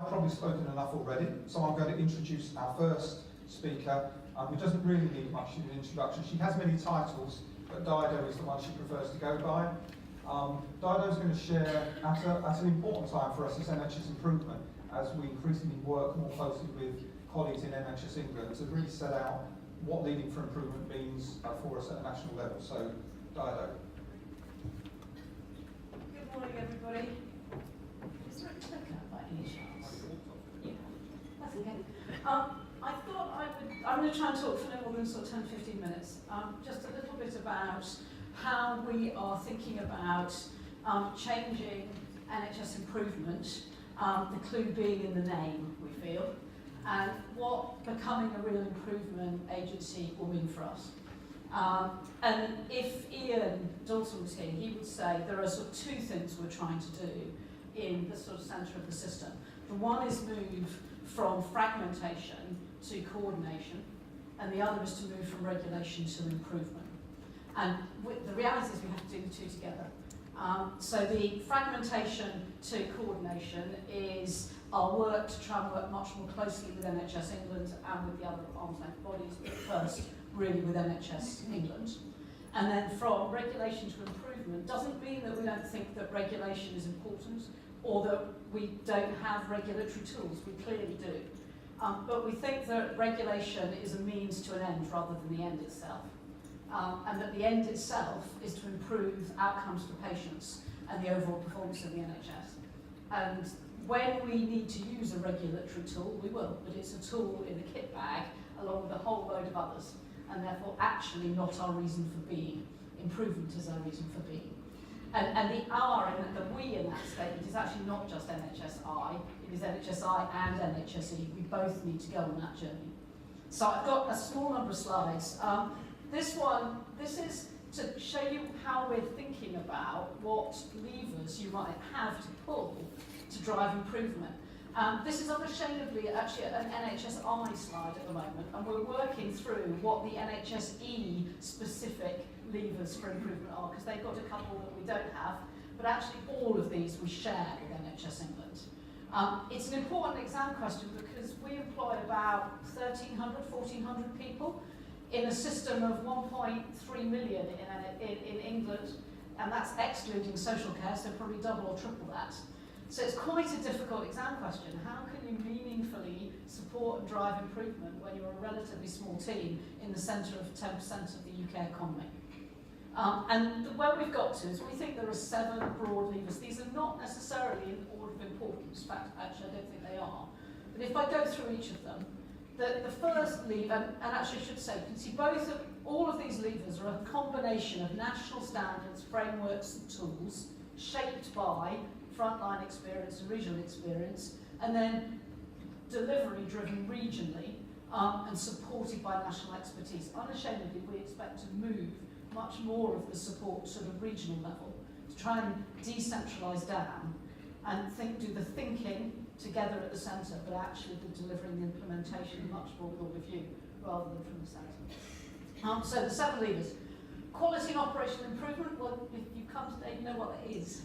I've probably spoken enough already, so I'm going to introduce our first speaker, who doesn't really need much of an introduction. She has many titles, but Dido is the one she prefers to go by. Dido is going to share, at an important time for us as NHS Improvement, as we increasingly work more closely with colleagues in NHS England, to really set out what Leading for Improvement means for us at a national level. So, Dido. Good morning, everybody. Is there a clicker by any chance? Yeah, that's okay. I thought I'm going to try and talk for no more than sort of 10-15 minutes. Just a little bit about how we are thinking about changing NHS Improvement, the clue being in the name, we feel, and what becoming a real improvement agency will mean for us. And if Ian Dalton was here, he would say there are sort of two things we're trying to do in the sort of centre of the system. The one is move from fragmentation to coordination, and the other is to move from regulation to improvement. And the reality is we have to do the two together. So the fragmentation to coordination is our work to try and work much more closely with NHS England and with the other arm's length bodies, but first really with NHS England. And then from regulation to improvement doesn't mean that we don't think that regulation is important or that we don't have regulatory tools. We clearly do. But we think that regulation is a means to an end rather than the end itself. And that the end itself is to improve outcomes for patients and the overall performance of the NHS. And when we need to use a regulatory tool, we will, but it's a tool in a kit bag along with a whole load of others, and therefore actually not our reason for being. Improvement is our reason for being. And the R and the we in that statement is actually not just NHSI, it is NHSI and NHSE. We both need to go on that journey. So I've got a small number of slides. This is to show you how we're thinking about what levers you might have to pull to drive improvement. This is unashamedly actually an NHSI slide at the moment, and we're working through what the NHSE specific levers for improvement are, because they've got a couple that we don't have, but actually all of these we share with NHS England. It's an important exam question because we employ about 1,300, 1,400 people in a system of 1.3 million in England, and that's excluding social care, so probably double or triple that. So it's quite a difficult exam question. How can you meaningfully support and drive improvement when you're a relatively small team in the centre of 10% of the UK economy? And where we've got to is we think there are 7 broad levers. These are not necessarily in order of importance. In fact, actually, I don't think they are. But if I go through each of them, the first lever, and actually I should say, you can see all of these levers are a combination of national standards, frameworks and tools shaped by frontline experience and regional experience, and then delivery driven regionally and supported by national expertise. Unashamedly, we expect to move much more of the support to the regional level to try and decentralise down and do the thinking together at the centre, but actually the delivering the implementation much more with all of you rather than from the centre. So the 7 levers. Quality and operational improvement, well, if you come today, you know what that is.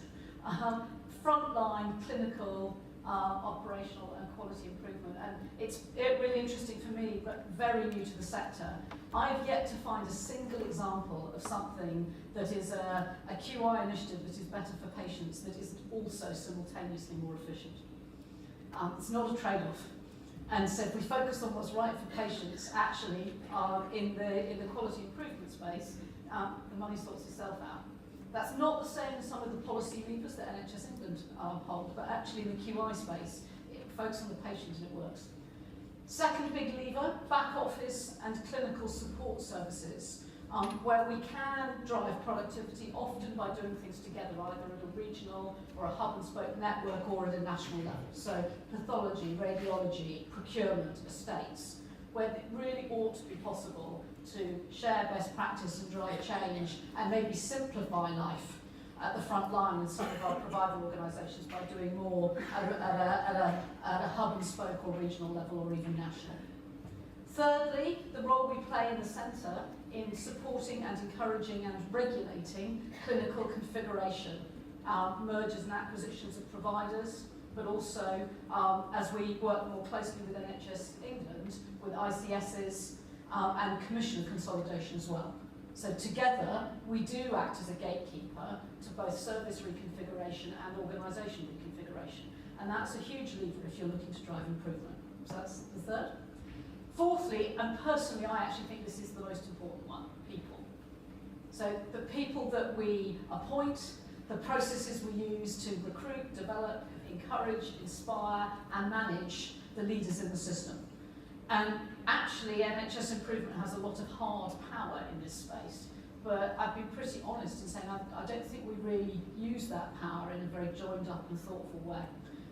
Frontline, clinical, operational and quality improvement. And it's really interesting for me, but very new to the sector. I've yet to find a single example of something that is a QI initiative that is better for patients, that is also simultaneously more efficient. It's not a trade-off. And so if we focus on what's right for patients, actually, in the quality improvement space, the money sorts itself out. That's not the same as some of the policy levers that NHS England hold, but actually in the QI space, it focuses on the patient and it works. Second big lever, back office and clinical support services, where we can drive productivity, often by doing things together, either at a regional or a hub and spoke network or at a national level. So pathology, radiology, procurement, estates, where it really ought to be possible to share best practice and drive change and maybe simplify life at the front line with some of our provider organisations by doing more at a hub and spoke or regional level or even national. Thirdly, the role we play in the centre in supporting and encouraging and regulating clinical configuration, mergers and acquisitions of providers, but also as we work more closely with NHS England, with ICSs and commission consolidation as well. So together, we do act as a gatekeeper to both service reconfiguration and organisation reconfiguration. And that's a huge lever if you're looking to drive improvement. So that's the third. Fourthly, and personally I actually think this is the most important one, people. So the people that we appoint, the processes we use to recruit, develop, encourage, inspire and manage the leaders in the system. And actually NHS Improvement has a lot of hard power in this space, but I've been pretty honest in saying I don't think we really use that power in a very joined up and thoughtful way.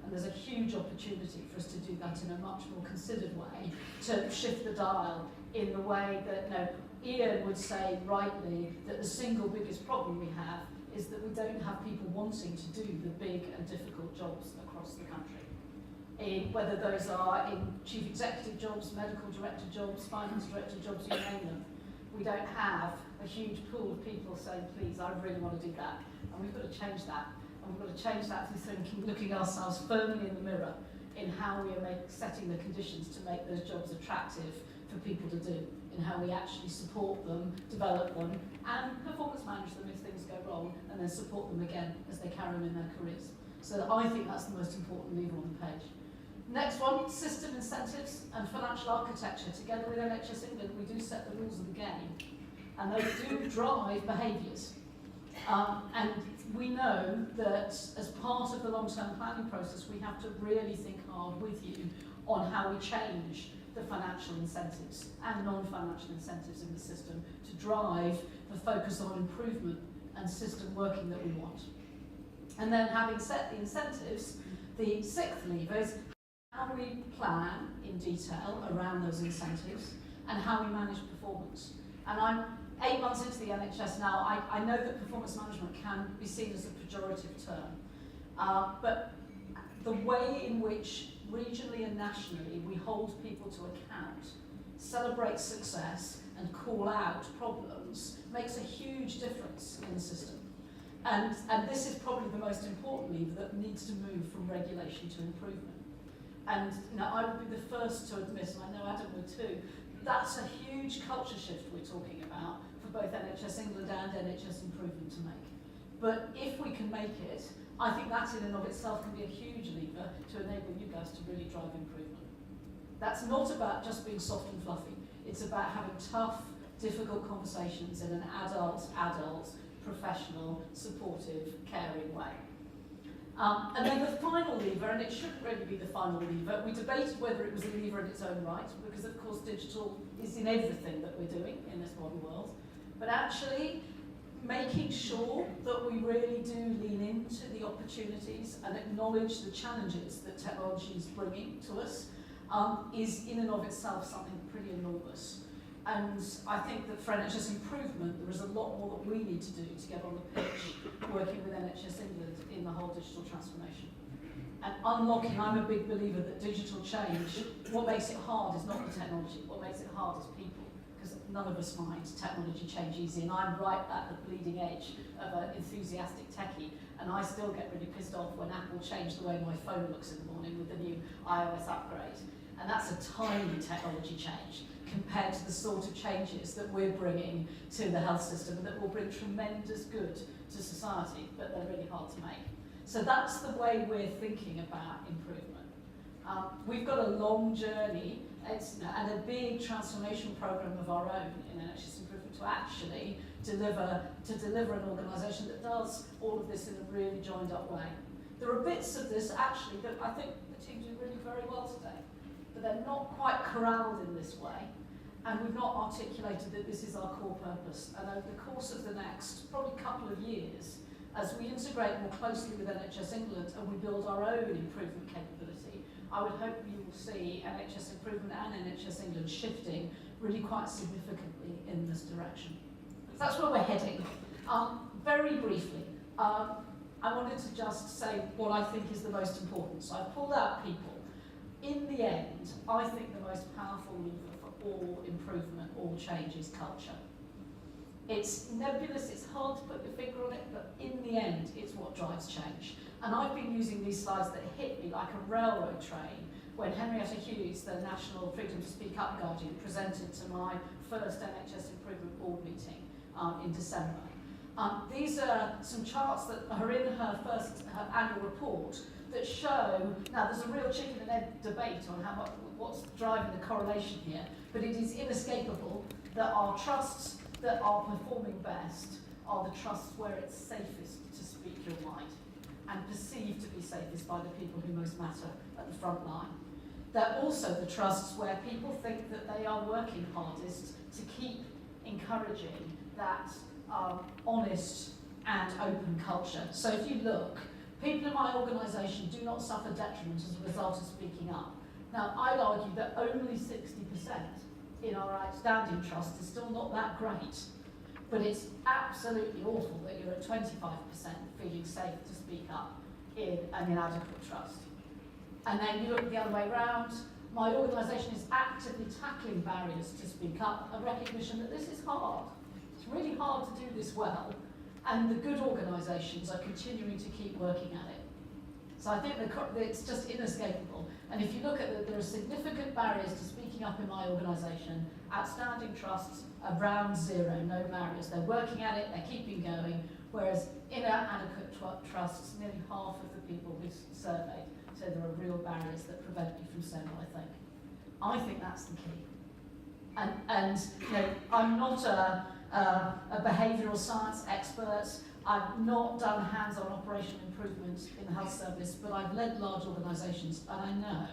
And there's a huge opportunity for us to do that in a much more considered way, to shift the dial in the way that, Ian would say rightly that the single biggest problem we have is that we don't have people wanting to do the big and difficult jobs across the country. Whether those are in chief executive jobs, medical director jobs, finance director jobs, you name them. We don't have a huge pool of people saying, please, I really want to do that. And we've got to change that. And we've got to change that through thinking, looking ourselves firmly in the mirror in how we are setting the conditions to make those jobs attractive for people to do, in how we actually support them, develop them, and performance manage them if things go wrong, and then support them again as they carry on in their careers. So I think that's the most important lever on the page. Next one, system incentives and financial architecture. Together with NHS England, we do set the rules of the game, and they do drive behaviours. And we know that as part of the long-term planning process, we have to really think hard with you on how we change the financial incentives and non-financial incentives in the system to drive the focus on improvement and system working that we want. And then having set the incentives, the sixth lever is how we plan in detail around those incentives and how we manage performance. And I'm 8 months into the NHS now. I know that performance management can be seen as a pejorative term, but the way in which regionally and nationally we hold people to account, celebrate success and call out problems makes a huge difference in the system. And this is probably the most important lever that needs to move from regulation to improvement. And I would be the first to admit, and I know Adam would too, that's a huge culture shift we're talking about for both NHS England and NHS Improvement to make. But if we can make it, I think that in and of itself can be a huge lever to enable you guys to really drive improvement. That's not about just being soft and fluffy. It's about having tough, difficult conversations in an adult, professional, supportive, caring way. And then the final lever, and it shouldn't really be the final lever, we debated whether it was a lever in its own right, because of course digital is in everything that we're doing in this modern world. But actually, making sure that we really do lean into the opportunities and acknowledge the challenges that technology is bringing to us is in and of itself something pretty enormous. And I think that for NHS Improvement, there is a lot more that we need to do to get on the pitch working with NHS England in the whole digital transformation. And unlocking, I'm a big believer that digital change, what makes it hard is not the technology, what makes it hard is people. Because none of us find technology change easy, and I'm right at the bleeding edge of an enthusiastic techie, and I still get really pissed off when Apple changed the way my phone looks in the morning with the new iOS upgrade. And that's a tiny technology change compared to the sort of changes that we're bringing to the health system that will bring tremendous good to society, but they're really hard to make. So that's the way we're thinking about improvement. We've got a long journey and a big transformation programme of our own in NHS Improvement to actually deliver an organisation that does all of this in a really joined up way. There are bits of this actually that I think the team do really very well today, but they're not quite corralled in this way. And we've not articulated that this is our core purpose. And over the course of the next probably couple of years, as we integrate more closely with NHS England and we build our own improvement capability, I would hope you will see NHS Improvement and NHS England shifting really quite significantly in this direction. So that's where we're heading. Very briefly, I wanted to just say what I think is the most important. So I've pulled out people. In the end, I think the most powerful lever for all improvement, all change is culture. It's nebulous, it's hard to put your finger on it, but in the end, it's what drives change. And I've been using these slides that hit me like a railroad train when Henrietta Hughes, the National Freedom to Speak Up Guardian, presented to my first NHS Improvement Board meeting in December. These are some charts that are in her annual report that show, now there's a real chicken and egg debate on what's driving the correlation here, but it is inescapable that our trusts that are performing best are the trusts where it's safest to speak your mind and perceived to be safest by the people who most matter at the front line. They're also the trusts where people think that they are working hardest to keep encouraging that honest and open culture. So if you look, people in my organisation do not suffer detriment as a result of speaking up. Now, I'd argue that only 60% in our outstanding trust is still not that great, but it's absolutely awful that you're at 25% feeling safe to speak up in an inadequate trust. And then you look the other way around, my organisation is actively tackling barriers to speak up, a recognition that this is hard. It's really hard to do this well, and the good organisations are continuing to keep working at it. So I think it's just inescapable. And if you look at there are significant barriers to speaking up in my organisation, outstanding trusts around zero, no barriers. They're working at it, they're keeping going, whereas inadequate trusts, nearly half of the people we surveyed said there are real barriers that prevent you from saying what I think that's the key. And you know, I'm not a behavioural science expert. I've not done hands-on operational improvement in the health service, but I've led large organisations, and I know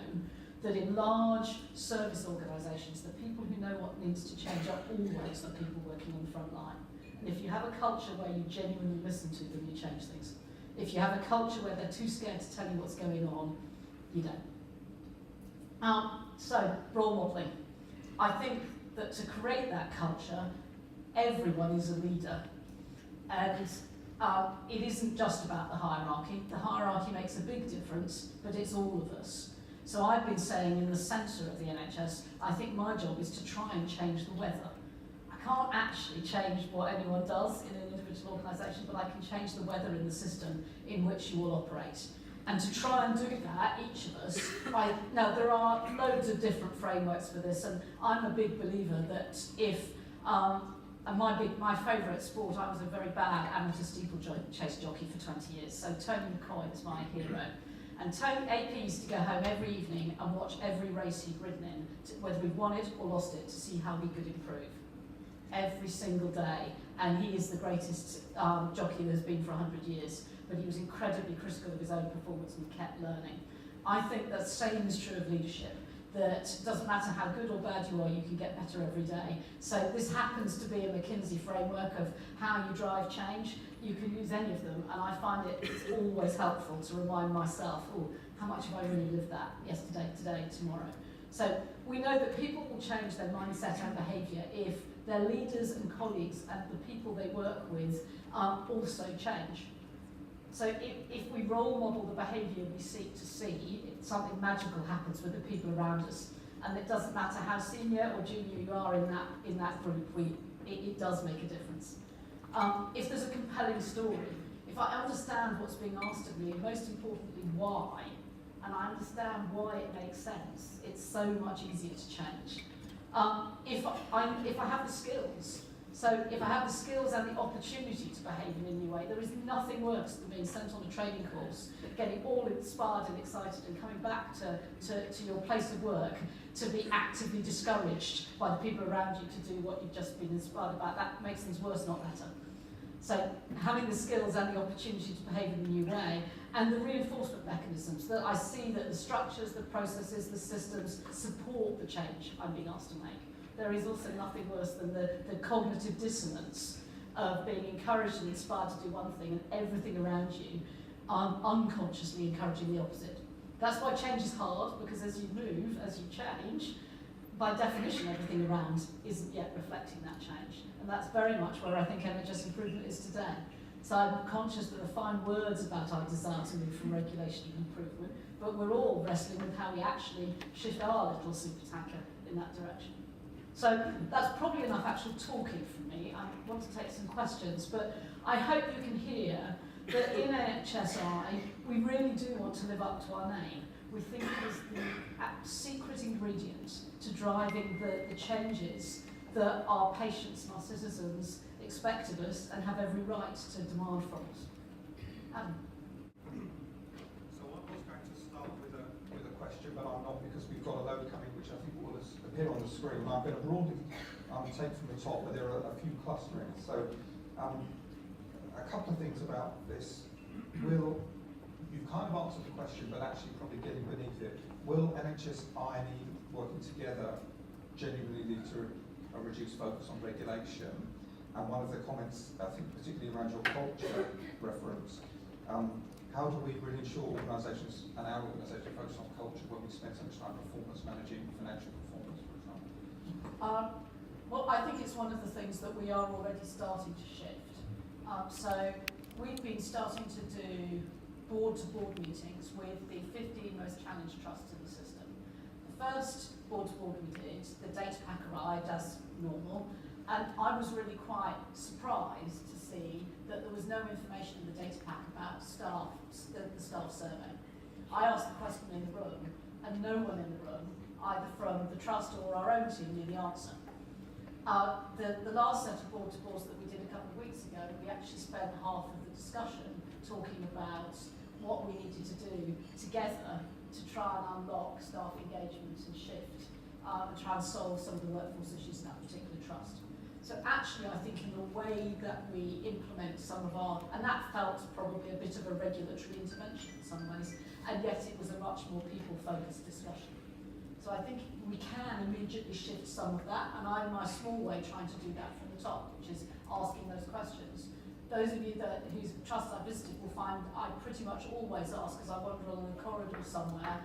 that in large service organisations, the people who know what needs to change are always the people working on the front line. And if you have a culture where you genuinely listen to them, you change things. If you have a culture where they're too scared to tell you what's going on, you don't. So, role modelling. I think that to create that culture, everyone is a leader. And it isn't just about the hierarchy. The hierarchy makes a big difference, but it's all of us. So I've been saying in the centre of the NHS, I think my job is to try and change the weather. I can't actually change what anyone does in an individual organisation, but I can change the weather in the system in which you will operate. And to try and do that, each of us, now there are loads of different frameworks for this, and I'm a big believer that if, and my favourite sport, I was a very bad amateur steeplechase jockey for 20 years, so Tony McCoy is my hero. And AP used to go home every evening and watch every race he'd ridden in, whether we'd won it or lost it, to see how we could improve. Every single day. And he is the greatest jockey there's been for 100 years, but he was incredibly critical of his own performance and kept learning. I think the same is true of leadership, that it doesn't matter how good or bad you are, you can get better every day. So this happens to be a McKinsey framework of how you drive change. You can use any of them, and I find it's always helpful to remind myself, oh, how much have I really lived that yesterday, today, tomorrow? So we know that people will change their mindset and behaviour if their leaders and colleagues and the people they work with also change. So if we role model the behaviour we seek to see, something magical happens with the people around us. And it doesn't matter how senior or junior you are in that group, it does make a difference. If there's a compelling story, if I understand what's being asked of me, most importantly why, and I understand why it makes sense, it's so much easier to change. If I have the skills, so if I have the skills and the opportunity to behave in a new way, there is nothing worse than being sent on a training course, getting all inspired and excited and coming back to your place of work to be actively discouraged by the people around you to do what you've just been inspired about. That makes things worse, not better. So having the skills and the opportunity to behave in a new way, and the reinforcement mechanisms, that I see that the structures, the processes, the systems support the change I'm being asked to make. There is also nothing worse than the cognitive dissonance of being encouraged and inspired to do one thing and everything around you unconsciously encouraging the opposite. That's why change is hard, because as you move, as you change, by definition everything around isn't yet reflecting that change. And that's very much where I think NHS improvement is today. So I'm conscious that there are fine words about our desire to move from regulation to improvement, but we're all wrestling with how we actually shift our little super tanker in that direction. So that's probably enough actual talking from me. I want to take some questions, but I hope you can hear that in NHSI, we really do want to live up to our name. We think it is the secret ingredient to driving the changes that our patients and our citizens expect of us and have every right to demand from us. Adam. So I was going to start with a question, but I'm not, because we've got a load coming, which I think will appear on the screen. I'm going to broadly take from the top, but there are a few clusterings. So a couple of things about this. You've kind of answered the question, but actually probably getting beneath it. Will NHS INE working together genuinely lead to a reduced focus on regulation? And one of the comments, I think particularly around your culture reference, how do we really ensure organisations and our organisation focus on culture when we spend so much time performance managing financial performance, for example? Well, I think it's one of the things that we are already starting to shift. So we've been starting to do board-to-board meetings with the 15 most challenged trusts in the system. The first board-to-board we did, the data pack arrived as normal, and I was really quite surprised to see that there was no information in the data pack about the staff survey. I asked the question in the room, and no one in the room, either from the trust or our own team, knew the answer. The last set of board-to-boards that we did a couple of weeks ago, we actually spent half of the discussion talking about what we needed to do together to try and unlock staff engagement and shift and try and solve some of the workforce issues in that particular trust. So actually I think in the way that we implement some of our, and that felt probably a bit of a regulatory intervention in some ways, and yet it was a much more people-focused discussion. So I think we can immediately shift some of that, and I'm in my small way trying to do that from the top, which is asking those questions. Those of you whose trusts I visited will find I pretty much always ask, as I wander along the corridor somewhere,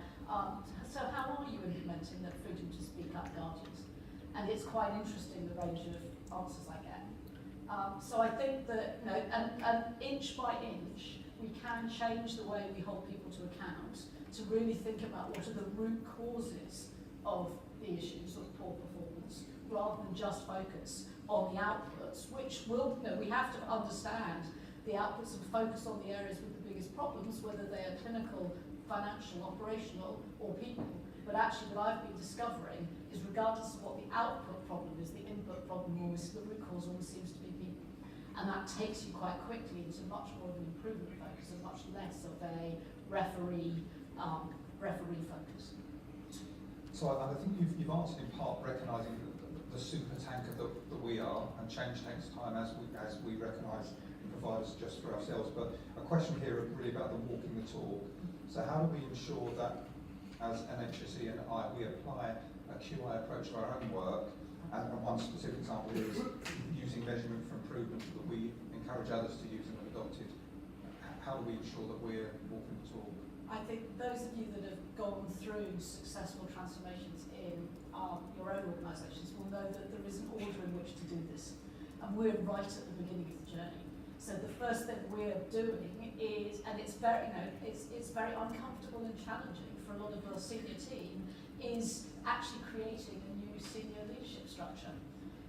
so how are you implementing the freedom to speak up guardians? And it's quite interesting the range of answers I get. So I think that, and inch by inch, we can change the way we hold people to account to really think about what are the root causes of the issues of poor performance, rather than just focus on the outputs, which will, we have to understand the outputs and focus on the areas with the biggest problems, whether they are clinical, financial, operational, or people. But actually what I've been discovering is regardless of what the output problem is, the input problem always, the root cause always seems to be people. And that takes you quite quickly into much more of an improvement focus and much less of a referee focus. So I think you've answered in part recognising the super tanker that we are, and change takes time as we recognise and provide us just for ourselves. But a question here really about the walking the talk. So how do we ensure that as NHSE and we apply a QI approach to our own work, and one specific example is using measurement for improvement that we encourage others to use and have adopted. How do we ensure that we're walking the talk? I think those of you that have gone through successful transformations in your own organisations will know that there is an order in which to do this. And we're right at the beginning of the journey. So the first thing we're doing is, and it's very, it's very uncomfortable and challenging for a lot of our senior team, is actually creating a new senior leadership structure.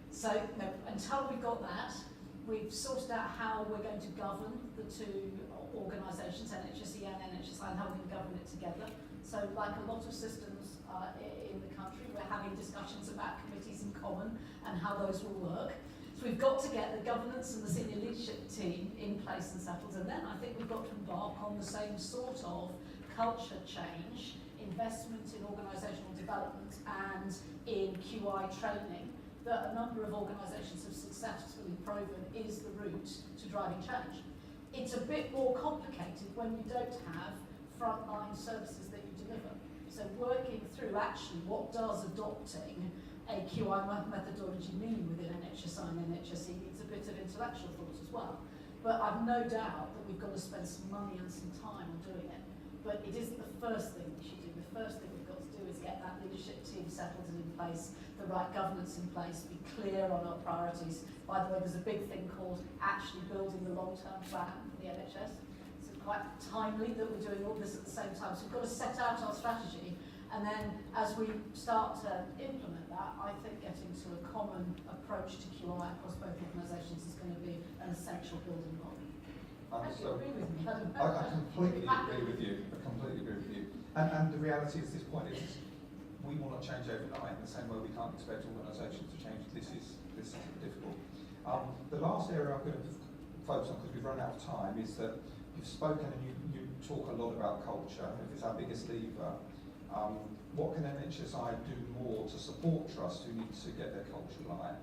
So until we've got that, we've sorted out how we're going to govern the two organisations, NHSE and NHSI, and how we're going to govern it together. So like a lot of systems in the country, we're having discussions about committees in common and how those will work. So we've got to get the governance and the senior leadership team in place and settled, and then I think we've got to embark on the same sort of culture change, investment in organisational development and in QI training that a number of organisations have successfully proven is the route to driving change. It's a bit more complicated when you don't have frontline services that you deliver. So working through actually what does adopting a QI methodology mean within NHSI and NHSE needs a bit of intellectual thought as well. But I've no doubt that we've got to spend some money and some time on doing it. But it isn't the first thing we should do. The first thing we've got to do is get that leadership team settled and in place, the right governance in place, be clear on our priorities. By the way, there's a big thing called actually building the long-term plan for the NHS. It's quite timely that we're doing all this at the same time. So we've got to set out our strategy And then as we start to implement that, I think getting to a common approach to QI across both organisations is going to be an essential building block. I agree with me. I completely agree with you. I completely agree with you. And the reality is, this point is, we will not change overnight in the same way we can't expect organisations to change. This is difficult. The last area I'm going to focus on, because we've run out of time, is that you've spoken and you talk a lot about culture. If it's our biggest lever, what can NHSI do more to support trust who need to get their culture right?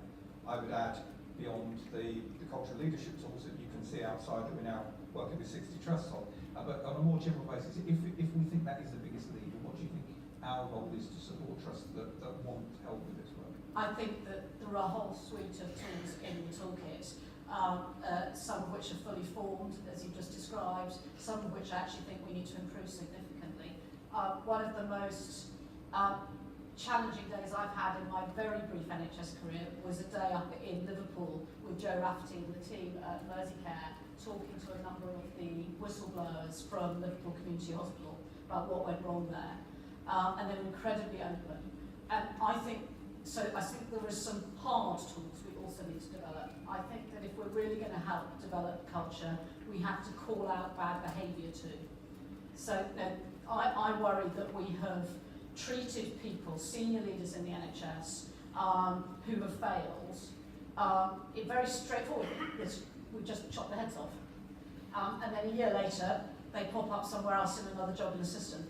I would add, beyond the cultural leadership tools that you can see outside that we're now working with 60 trusts on, but on a more general basis, if we think that is the biggest lever, what do you think our role is to support trusts that want help with this work? I think that there are a whole suite of tools in the toolkit, some of which are fully formed, as you just described, some of which I actually think we need to improve significantly. One of the most challenging days I've had in my very brief NHS career was a day up in Liverpool with Joe Rafferty and the team at Merseycare talking to a number of the whistleblowers from Liverpool Community Hospital about what went wrong there. And they were incredibly open. And I think there are some hard tools we also need to develop. I think that if we're really going to help develop culture, we have to call out bad behaviour too. So I worry that we have treated people, senior leaders in the NHS, who have failed, in very straightforward, we just chop their heads off. And then a year later, they pop up somewhere else in another job in the system.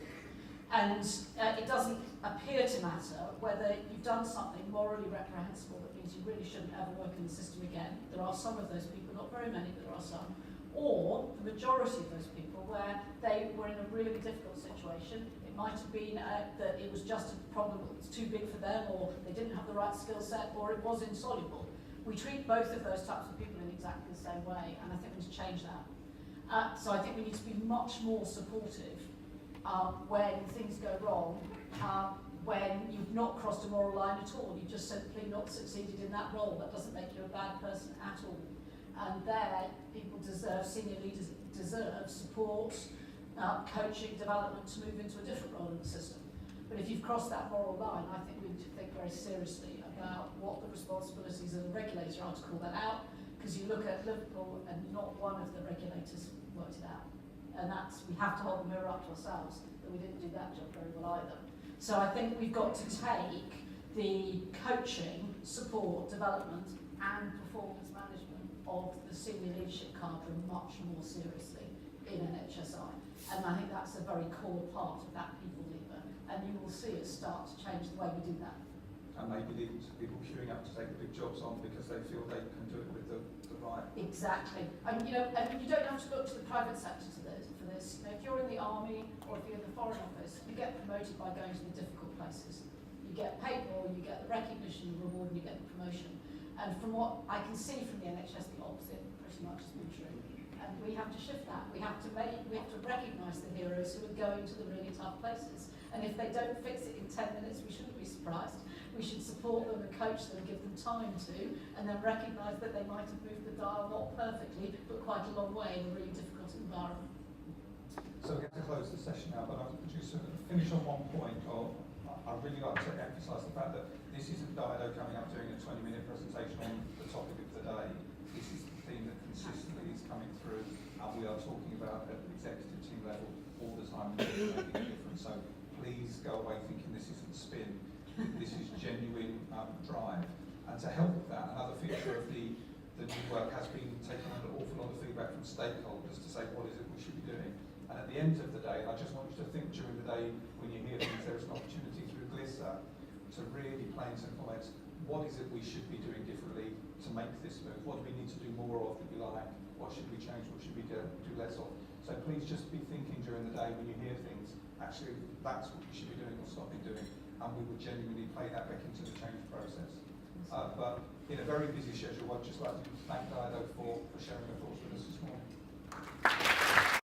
And it doesn't appear to matter whether you've done something morally reprehensible that means you really shouldn't ever work in the system again. There are some of those people, not very many, there are some. Or the majority of those people where they were in a really difficult situation. It might have been that it was just a problem that was too big for them, or they didn't have the right skill set, or it was insoluble. We treat both of those types of people in exactly the same way, and I think we need to change that. So I think we need to be much more supportive when things go wrong, when you've not crossed a moral line at all, you've just simply not succeeded in that role. That doesn't make you a bad person at all. And there, people deserve, senior leaders deserve support, coaching, development to move into a different role in the system. But if you've crossed that moral line, I think we need to think very seriously about what the responsibilities of the regulator are to call that out, because you look at Liverpool and not one of the regulators worked it out. And we have to hold the mirror up to ourselves that we didn't do that job very well either. So I think we've got to take the coaching, support, development and performance management of the senior leadership cadre much more seriously in NHSI. And I think that's a very core part of that people lever. And you will see us start to change the way we do that. And maybe leading to people queuing up to take the big jobs on because they feel they can do it with the right. Exactly. And you don't have to look to the private sector for this. If you're in the army or if you're in the Foreign Office, you get promoted by going to the difficult places. You get paid more, you get the recognition, the reward, and you get the promotion. And from what I can see from the NHS, the opposite pretty much has been true. And we have to shift that. We have to recognise the heroes who are going to the really tough places. And if they don't fix it in 10 minutes, we shouldn't be surprised. We should support them and coach them, give them time to, and then recognise that they might have moved the dial not perfectly, but quite a long way in a really difficult environment. So we have to close the session now, but I'll just finish on one point. I'd really like to emphasise the fact that this isn't Dido coming up doing a 20-minute presentation on the topic of the day. This is the theme that consistently is coming through, and we are talking about at the executive team level all the time, and it's making a difference. So please go away thinking this isn't spin. This is genuine drive. And to help with that, another feature of the new work has been taking an awful lot of feedback from stakeholders to say what is it we should be doing. And at the end of the day, I just want you to think during the day when you hear things, there is an opportunity through Glyssa to really play in some comments. What is it we should be doing differently to make this move? What do we need to do more of that we like? What should we change? What should we do less of? So please just be thinking during the day when you hear things, actually that's what we should be doing or stop doing. And we would genuinely play that back into the change process. But in a very busy schedule, I'd just like to thank Dido for sharing her thoughts with us this morning.